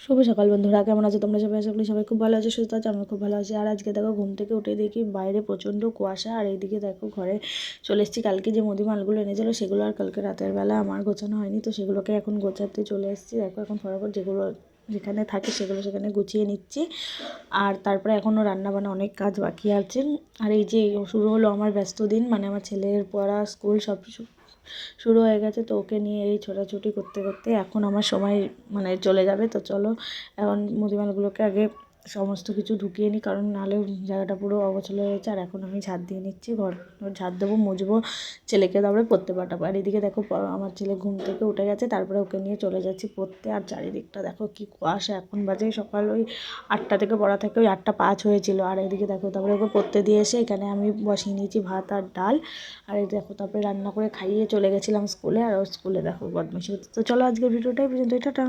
শুভ সকাল বন্ধুরা, কেমন আছো তোমরা সবাই? আশা করি সবাই খুব ভালো আছো, সুস্থ আছো। আমি খুব ভালো আছি। আর আজকে দেখো ঘুম থেকে উঠে দেখি বাইরে প্রচণ্ড কুয়াশা, আর এইদিকে দেখো ঘরে চলে এসেছি। কালকে যে মুদি মালগুলো এনেছিলো সেগুলো আর কালকে রাতের বেলা আমার গোছানো হয়নি, তো সেগুলোকে এখন গোছাতে চলে এসেছি। দেখো এখন ফটাফট যেগুলো যেখানে থাকে সেগুলো সেখানে গুছিয়ে নিচ্ছি। আর তারপরে এখনও রান্নাবান্না অনেক কাজ বাকি আছে। আর এই যে শুরু হলো আমার ব্যস্ত দিন, মানে আমার ছেলের পড়া, স্কুল সব শুরু হয়ে গেছে। তো ওকে নিয়ে এই ছোটাছুটি করতে করতে এখন আমার সময় মানে চলে যাবে। তো চলো এখন মুদিমালগুলোকে আগে সমস্ত কিছু ঢুকিয়ে নিই, কারণ নাহলে জায়গাটা পুরো অগোছালো হয়ে গেছে। আর এখন আমি ঝাড় দিয়ে নিচ্ছি, ঘর ঝাড় দেবো, মুছবো, ছেলেকে তারপরে পড়তে পাঠাবো। আর এদিকে দেখো আমার ছেলে ঘুম থেকে উঠে গেছে, তারপরে ওকে নিয়ে চলে যাচ্ছি পড়তে। আর চারিদিকটা দেখো কি কুয়াশা। এখন বাজে সকাল ওই 8টা থেকে পড়া থাকে, ওই 8টা 5 হয়েছিল। আর এদিকে দেখো তারপরে ওকে পড়তে দিয়ে এসে এখানে আমি বসিয়ে নিয়েছি ভাত আর ডাল। আর এই দেখো তারপরে রান্না করে খাইয়ে চলে গেছিলাম স্কুলে। আর ওর স্কুলে দেখো বদমাইশি হচ্ছে। তো চলো আজকের ভিডিওটাই পর্যন্ত, টাটা।